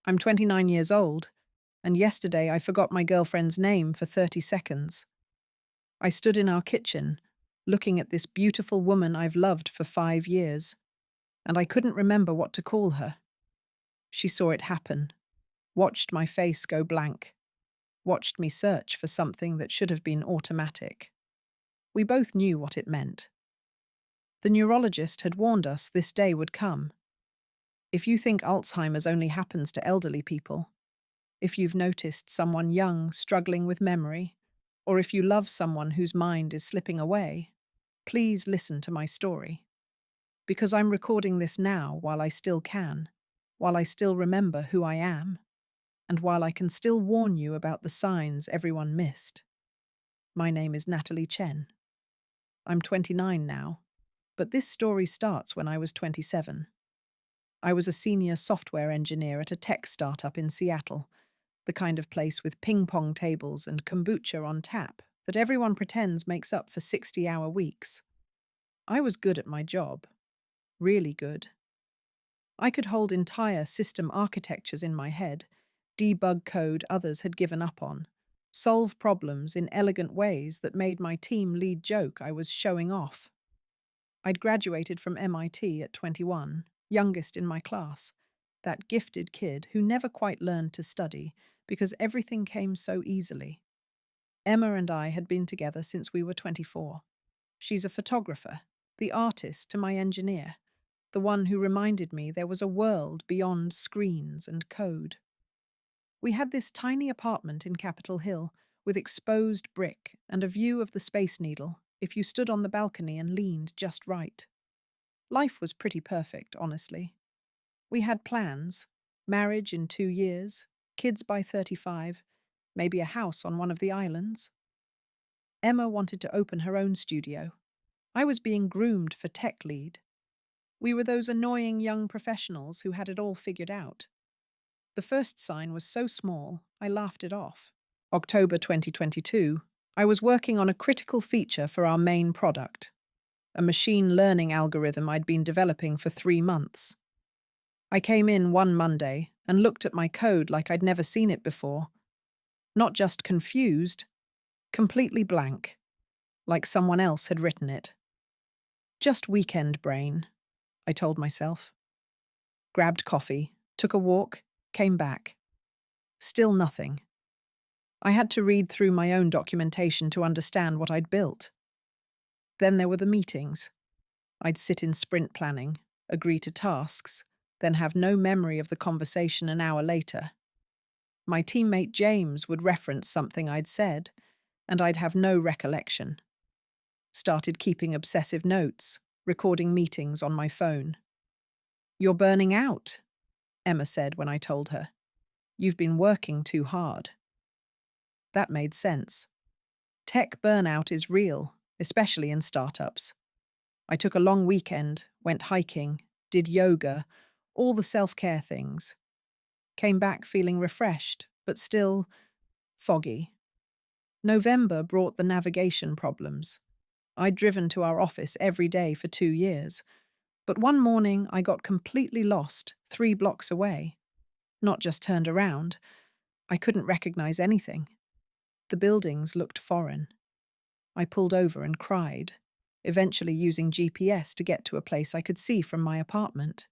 I'm 29 years old, and yesterday I forgot my girlfriend's name for 30 seconds. I stood in our kitchen, looking at this beautiful woman I've loved for 5 years, and I couldn't remember what to call her. She saw it happen, watched my face go blank, watched me search for something that should have been automatic. We both knew what it meant. The neurologist had warned us this day would come. If you think Alzheimer's only happens to elderly people, if you've noticed someone young struggling with memory, or if you love someone whose mind is slipping away, please listen to my story. Because I'm recording this now while I still can, while I still remember who I am, and while I can still warn you about the signs everyone missed. My name is Natalie Chen. I'm 29 now, but this story starts when I was 27. I was a senior software engineer at a tech startup in Seattle, the kind of place with ping-pong tables and kombucha on tap that everyone pretends makes up for 60-hour weeks. I was good at my job, really good. I could hold entire system architectures in my head, debug code others had given up on, solve problems in elegant ways that made my team lead joke I was showing off. I'd graduated from MIT at 21, youngest in my class, that gifted kid who never quite learned to study because everything came so easily. Emma and I had been together since we were 24. She's a photographer, the artist to my engineer, the one who reminded me there was a world beyond screens and code. We had this tiny apartment in Capitol Hill with exposed brick and a view of the Space Needle if you stood on the balcony and leaned just right. Life was pretty perfect, honestly. We had plans: marriage in 2 years, kids by 35, maybe a house on one of the islands. Emma wanted to open her own studio. I was being groomed for tech lead. We were those annoying young professionals who had it all figured out. The first sign was so small, I laughed it off. October 2022, I was working on a critical feature for our main product, a machine learning algorithm I'd been developing for 3 months. I came in one Monday and looked at my code like I'd never seen it before. Not just confused, completely blank, like someone else had written it. Just weekend brain, I told myself. Grabbed coffee, took a walk, came back. Still nothing. I had to read through my own documentation to understand what I'd built. Then there were the meetings. I'd sit in sprint planning, agree to tasks, then have no memory of the conversation an hour later. My teammate James would reference something I'd said, and I'd have no recollection. Started keeping obsessive notes, recording meetings on my phone. "You're burning out," Emma said when I told her. "You've been working too hard." That made sense. Tech burnout is real, especially in startups. I took a long weekend, went hiking, did yoga, all the self-care things. Came back feeling refreshed, but still foggy. November brought the navigation problems. I'd driven to our office every day for 2 years, but one morning I got completely lost 3 blocks away. Not just turned around, I couldn't recognize anything. The buildings looked foreign. I pulled over and cried, eventually using GPS to get to a place I could see from my apartment.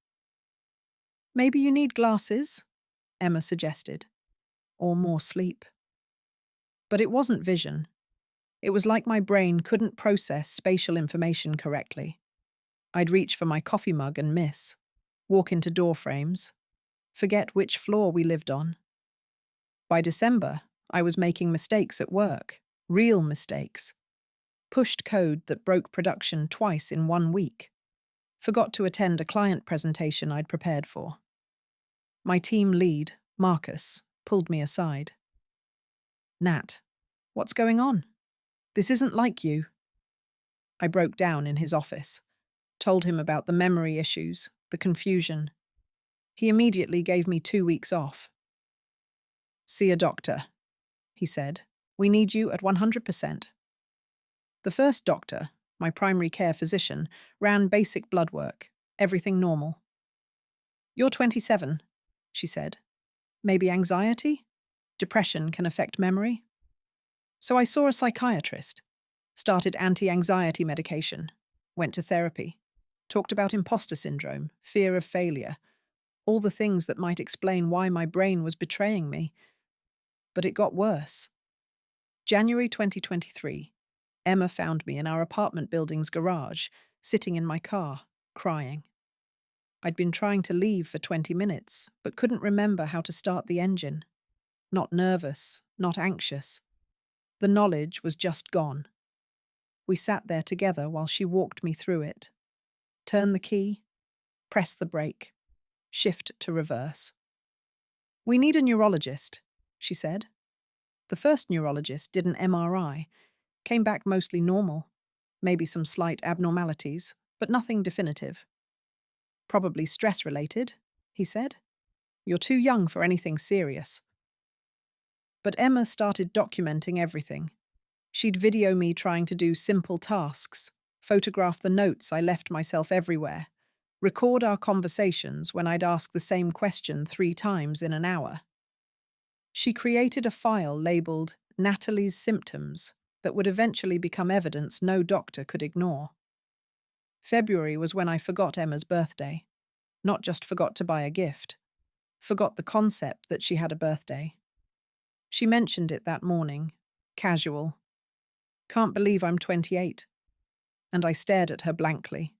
"Maybe you need glasses," Emma suggested, "or more sleep." But it wasn't vision. It was like my brain couldn't process spatial information correctly. I'd reach for my coffee mug and miss, walk into door frames, forget which floor we lived on. By December, I was making mistakes at work, real mistakes. Pushed code that broke production twice in 1 week. Forgot to attend a client presentation I'd prepared for. My team lead, Marcus, pulled me aside. "Nat, what's going on? This isn't like you." I broke down in his office, told him about the memory issues, the confusion. He immediately gave me 2 weeks off. "See a doctor," he said. "We need you at 100%. The first doctor, my primary care physician, ran basic blood work, everything normal. "You're 27, she said. Maybe anxiety? Depression can affect memory? So I saw a psychiatrist, started anti-anxiety medication, went to therapy, talked about imposter syndrome, fear of failure, all the things that might explain why my brain was betraying me. But it got worse. January 2023. Emma found me in our apartment building's garage, sitting in my car, crying. I'd been trying to leave for 20 minutes, but couldn't remember how to start the engine. Not nervous, not anxious. The knowledge was just gone. We sat there together while she walked me through it. Turn the key, press the brake, shift to reverse. We need a neurologist, she said. The first neurologist did an MRI, came back mostly normal, maybe some slight abnormalities, but nothing definitive. Probably stress-related, he said. You're too young for anything serious. But Emma started documenting everything. She'd video me trying to do simple tasks, photograph the notes I left myself everywhere, record our conversations when I'd ask the same question 3 times in an hour. She created a file labeled Natalie's symptoms that would eventually become evidence no doctor could ignore. February was when I forgot Emma's birthday. Not just forgot to buy a gift. Forgot the concept that she had a birthday. She mentioned it that morning, casual. Can't believe I'm 28. And I stared at her blankly.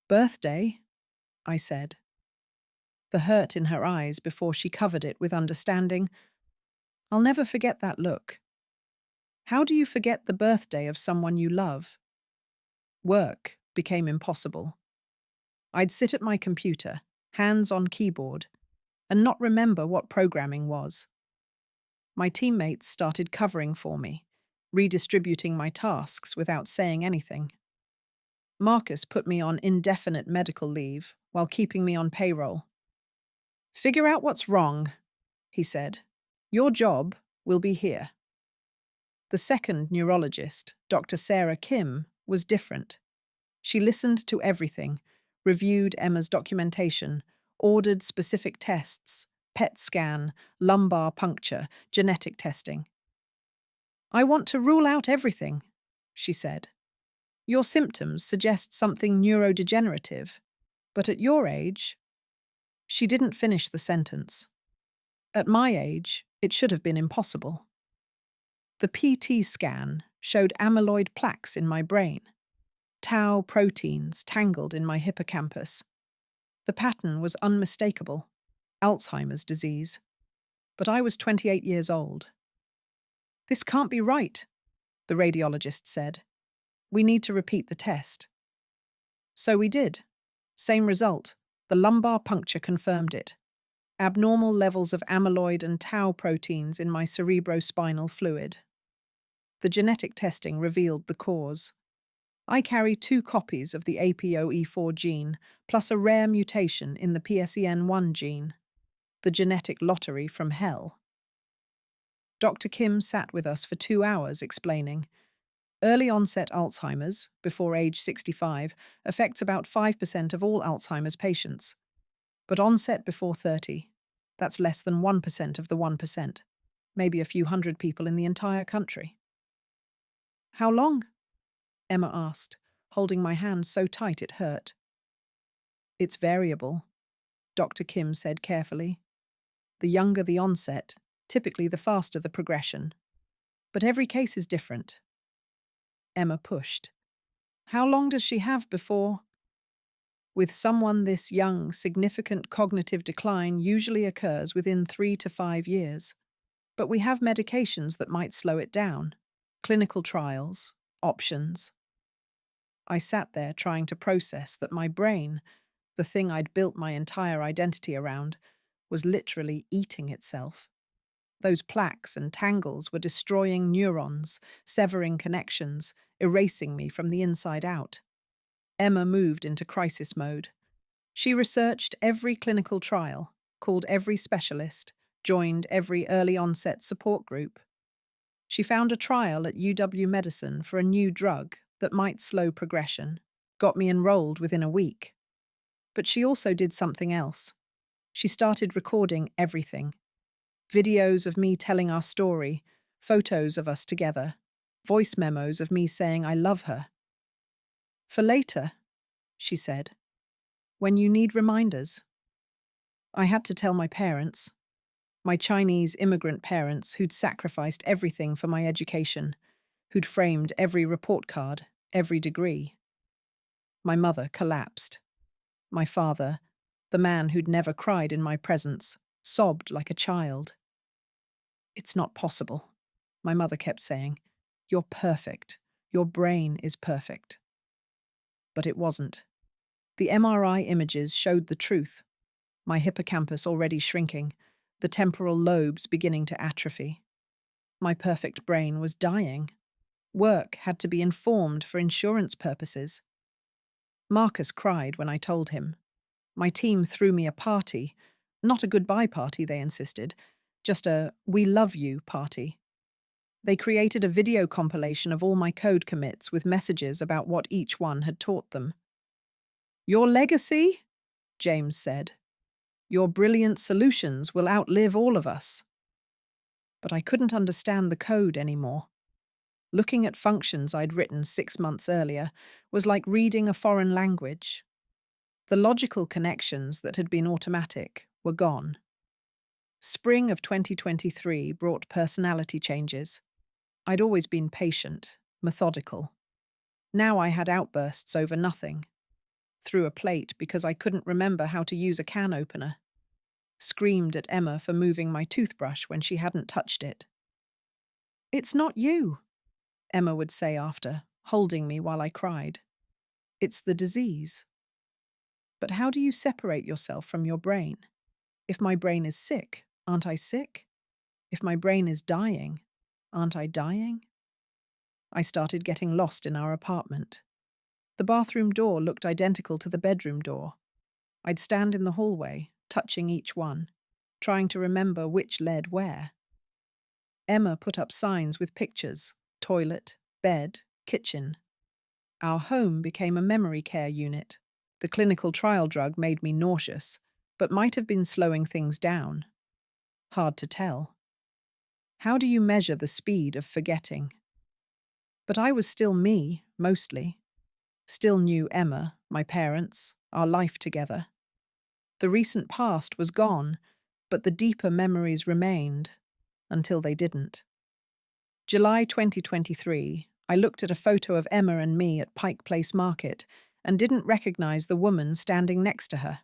Birthday? I said. The hurt in her eyes before she covered it with understanding. I'll never forget that look. How do you forget the birthday of someone you love? Work became impossible. I'd sit at my computer, hands on keyboard, and not remember what programming was. My teammates started covering for me, redistributing my tasks without saying anything. Marcus put me on indefinite medical leave while keeping me on payroll. Figure out what's wrong, he said. Your job will be here. The second neurologist, Dr. Sarah Kim, was different. She listened to everything, reviewed Emma's documentation, ordered specific tests, PET scan, lumbar puncture, genetic testing. I want to rule out everything, she said. Your symptoms suggest something neurodegenerative, but at your age... She didn't finish the sentence. At my age, it should have been impossible. The PT scan showed amyloid plaques in my brain, tau proteins tangled in my hippocampus. The pattern was unmistakable, Alzheimer's disease. But I was 28 years old. This can't be right, the radiologist said. We need to repeat the test. So we did. Same result. The lumbar puncture confirmed it. Abnormal levels of amyloid and tau proteins in my cerebrospinal fluid. The genetic testing revealed the cause. I carry 2 copies of the APOE4 gene, plus a rare mutation in the PSEN1 gene. The genetic lottery from hell. Dr. Kim sat with us for 2 hours explaining. Early-onset Alzheimer's, before age 65, affects about 5% of all Alzheimer's patients. But onset before 30, that's less than 1% of the 1%, maybe a few hundred people in the entire country. How long? Emma asked, holding my hand so tight it hurt. It's variable, Dr. Kim said carefully. The younger the onset, typically the faster the progression. But every case is different. Emma pushed. How long does she have before? With someone this young, significant cognitive decline usually occurs within 3 to 5 years. But we have medications that might slow it down. Clinical trials, options. I sat there trying to process that my brain, the thing I'd built my entire identity around, was literally eating itself. Those plaques and tangles were destroying neurons, severing connections, erasing me from the inside out. Emma moved into crisis mode. She researched every clinical trial, called every specialist, joined every early-onset support group. She found a trial at UW Medicine for a new drug that might slow progression, got me enrolled within a week. But she also did something else. She started recording everything: videos of me telling our story, photos of us together, voice memos of me saying I love her. For later, she said, when you need reminders. I had to tell my parents, my Chinese immigrant parents who'd sacrificed everything for my education, who'd framed every report card, every degree. My mother collapsed. My father, the man who'd never cried in my presence, sobbed like a child. It's not possible, my mother kept saying. You're perfect. Your brain is perfect. But it wasn't. The MRI images showed the truth. My hippocampus already shrinking, the temporal lobes beginning to atrophy. My perfect brain was dying. Work had to be informed for insurance purposes. Marcus cried when I told him. My team threw me a party. Not a goodbye party, they insisted. Just a we love you party. They created a video compilation of all my code commits with messages about what each one had taught them. Your legacy? James said. Your brilliant solutions will outlive all of us. But I couldn't understand the code anymore. Looking at functions I'd written 6 months earlier was like reading a foreign language. The logical connections that had been automatic were gone. Spring of 2023 brought personality changes. I'd always been patient, methodical. Now I had outbursts over nothing. Threw a plate because I couldn't remember how to use a can opener. Screamed at Emma for moving my toothbrush when she hadn't touched it. It's not you, Emma would say after, holding me while I cried. It's the disease. But how do you separate yourself from your brain? If my brain is sick, aren't I sick? If my brain is dying, aren't I dying? I started getting lost in our apartment. The bathroom door looked identical to the bedroom door. I'd stand in the hallway, touching each one, trying to remember which led where. Emma put up signs with pictures: toilet, bed, kitchen. Our home became a memory care unit. The clinical trial drug made me nauseous, but might have been slowing things down. Hard to tell. How do you measure the speed of forgetting? But I was still me, mostly. Still knew Emma, my parents, our life together. The recent past was gone, but the deeper memories remained, until they didn't. July 2023, I looked at a photo of Emma and me at Pike Place Market and didn't recognize the woman standing next to her.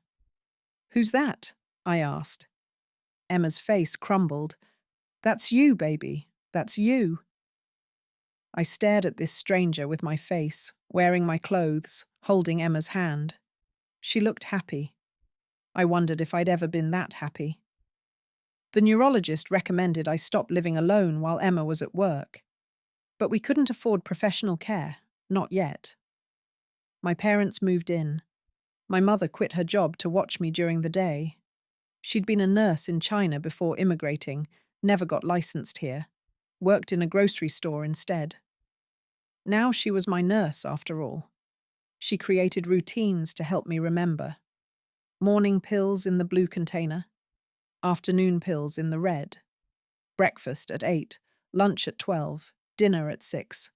Who's that? I asked. Emma's face crumbled. That's you, baby. That's you. I stared at this stranger with my face, wearing my clothes, holding Emma's hand. She looked happy. I wondered if I'd ever been that happy. The neurologist recommended I stop living alone while Emma was at work. But we couldn't afford professional care, not yet. My parents moved in. My mother quit her job to watch me during the day. She'd been a nurse in China before immigrating, never got licensed here, worked in a grocery store instead. Now she was my nurse, after all. She created routines to help me remember. Morning pills in the blue container, afternoon pills in the red. Breakfast at 8, lunch at 12, dinner at 6.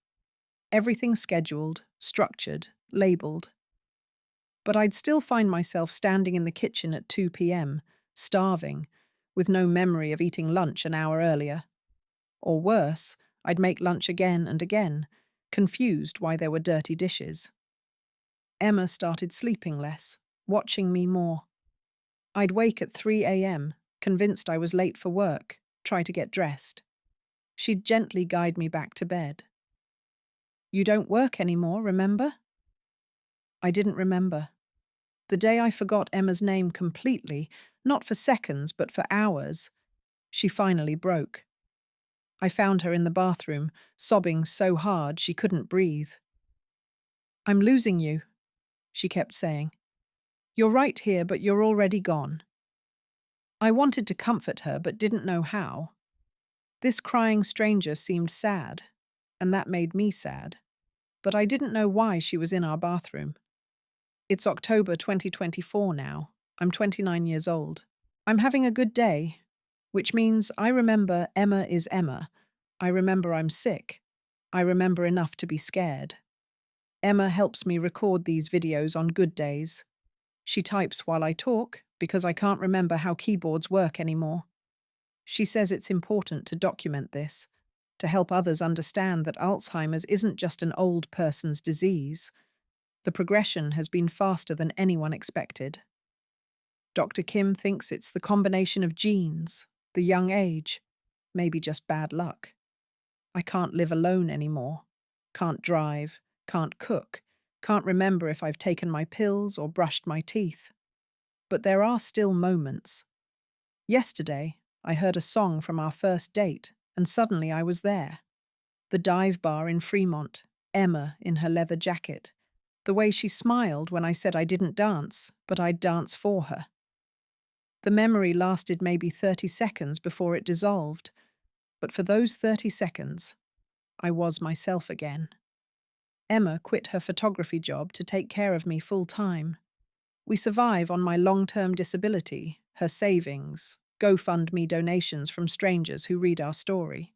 Everything scheduled, structured, labelled. But I'd still find myself standing in the kitchen at 2 p.m., starving, with no memory of eating lunch an hour earlier. Or worse, I'd make lunch again and again, confused why there were dirty dishes. Emma started sleeping less, watching me more. I'd wake at 3 a.m., convinced I was late for work, try to get dressed. She'd gently guide me back to bed. You don't work anymore, remember? I didn't remember. The day I forgot Emma's name completely, not for seconds but for hours, she finally broke. I found her in the bathroom, sobbing so hard she couldn't breathe. I'm losing you, she kept saying. You're right here, but you're already gone. I wanted to comfort her, but didn't know how. This crying stranger seemed sad, and that made me sad. But I didn't know why she was in our bathroom. It's October 2024 now. I'm 29 years old. I'm having a good day, which means I remember Emma is Emma. I remember I'm sick. I remember enough to be scared. Emma helps me record these videos on good days. She types while I talk because I can't remember how keyboards work anymore. She says it's important to document this, to help others understand that Alzheimer's isn't just an old person's disease. The progression has been faster than anyone expected. Dr. Kim thinks it's the combination of genes, the young age, maybe just bad luck. I can't live alone anymore. Can't drive, can't cook, can't remember if I've taken my pills or brushed my teeth. But there are still moments. Yesterday, I heard a song from our first date, and suddenly I was there. The dive bar in Fremont, Emma in her leather jacket, the way she smiled when I said I didn't dance, but I'd dance for her. The memory lasted maybe 30 seconds before it dissolved, but for those 30 seconds, I was myself again. Emma quit her photography job to take care of me full time. We survive on my long-term disability, her savings, GoFundMe donations from strangers who read our story.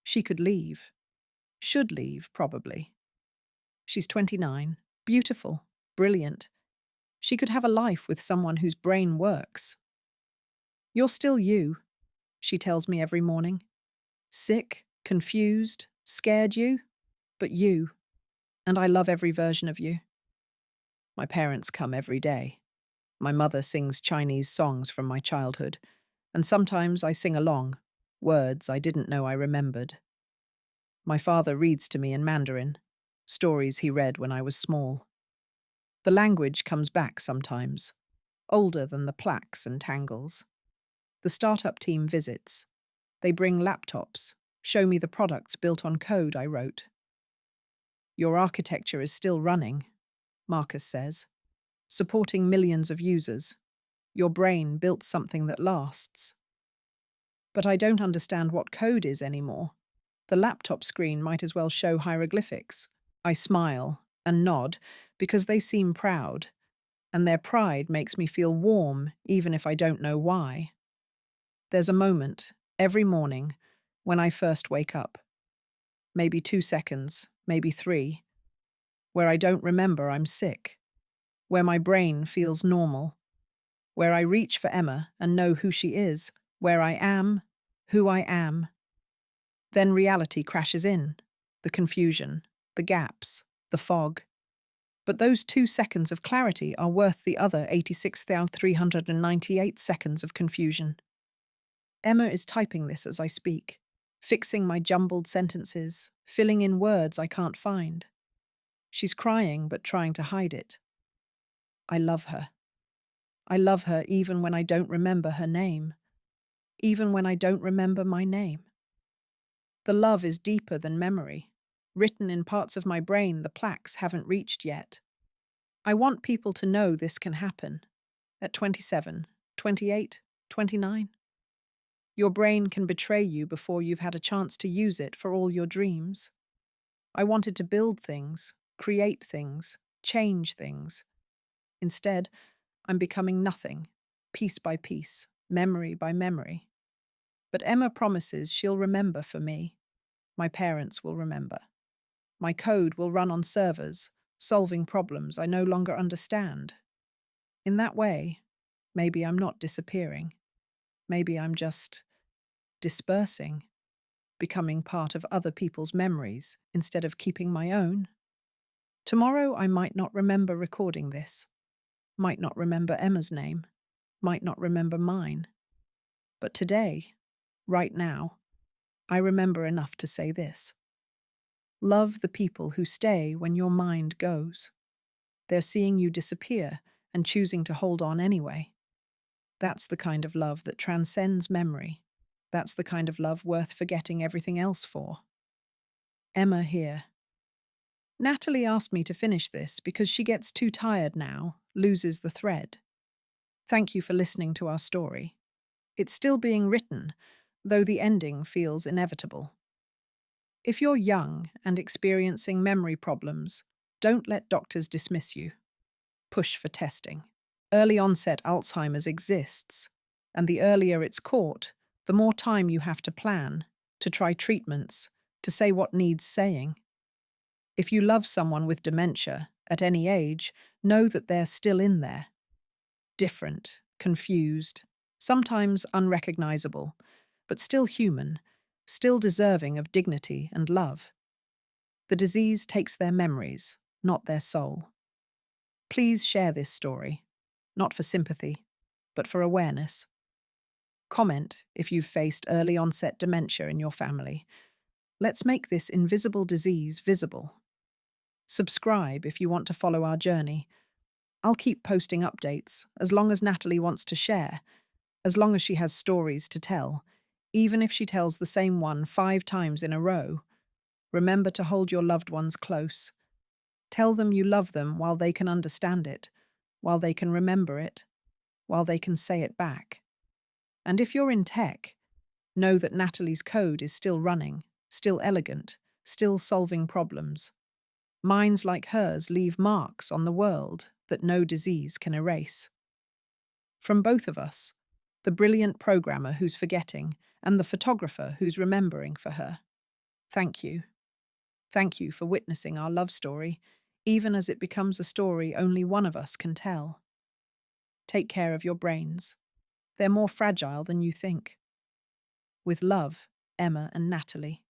She could leave. Should leave, probably. She's 29, beautiful, brilliant. She could have a life with someone whose brain works. You're still you, she tells me every morning. Sick, confused, scared you, but you. And I love every version of you. My parents come every day. My mother sings Chinese songs from my childhood, and sometimes I sing along, words I didn't know I remembered. My father reads to me in Mandarin, stories he read when I was small. The language comes back sometimes, older than the plaques and tangles. The startup team visits. They bring laptops, show me the products built on code I wrote. Your architecture is still running, Marcus says, supporting millions of users. Your brain built something that lasts. But I don't understand what code is anymore. The laptop screen might as well show hieroglyphics. I smile and nod because they seem proud, and their pride makes me feel warm even if I don't know why. There's a moment, every morning, when I first wake up. Maybe 2 seconds, maybe 3, where I don't remember I'm sick, where my brain feels normal, where I reach for Emma and know who she is, where I am, who I am. Then reality crashes in, the confusion, the gaps, the fog. But those 2 seconds of clarity are worth the other 86,398 seconds of confusion. Emma is typing this as I speak, fixing my jumbled sentences, filling in words I can't find. She's crying but trying to hide it. I love her. I love her even when I don't remember her name, even when I don't remember my name. The love is deeper than memory, written in parts of my brain the plaques haven't reached yet. I want people to know this can happen. At 27, 28, 29. Your brain can betray you before you've had a chance to use it for all your dreams. I wanted to build things, create things, change things. Instead, I'm becoming nothing, piece by piece, memory by memory. But Emma promises she'll remember for me. My parents will remember. My code will run on servers, solving problems I no longer understand. In that way, maybe I'm not disappearing. Maybe I'm just dispersing, becoming part of other people's memories instead of keeping my own. Tomorrow I might not remember recording this, might not remember Emma's name, might not remember mine. But today, right now, I remember enough to say this. Love the people who stay when your mind goes. They're seeing you disappear and choosing to hold on anyway. That's the kind of love that transcends memory. That's the kind of love worth forgetting everything else for. Emma here. Natalie asked me to finish this because she gets too tired now, loses the thread. Thank you for listening to our story. It's still being written, though the ending feels inevitable. If you're young and experiencing memory problems, don't let doctors dismiss you. Push for testing. Early-onset Alzheimer's exists. And the earlier it's caught, the more time you have to plan, to try treatments, to say what needs saying. If you love someone with dementia, at any age, know that they're still in there. Different, confused, sometimes unrecognizable, but still human, still deserving of dignity and love. The disease takes their memories, not their soul. Please share this story, not for sympathy, but for awareness. Comment if you've faced early onset dementia in your family. Let's make this invisible disease visible. Subscribe if you want to follow our journey. I'll keep posting updates as long as Natalie wants to share, as long as she has stories to tell, even if she tells the same one 5 times in a row. Remember to hold your loved ones close. Tell them you love them while they can understand it, while they can remember it, while they can say it back. And if you're in tech, know that Natalie's code is still running, still elegant, still solving problems. Minds like hers leave marks on the world that no disease can erase. From both of us, the brilliant programmer who's forgetting and the photographer who's remembering for her. Thank you. Thank you for witnessing our love story, even as it becomes a story only one of us can tell. Take care of your brains. They're more fragile than you think. With love, Emma and Natalie.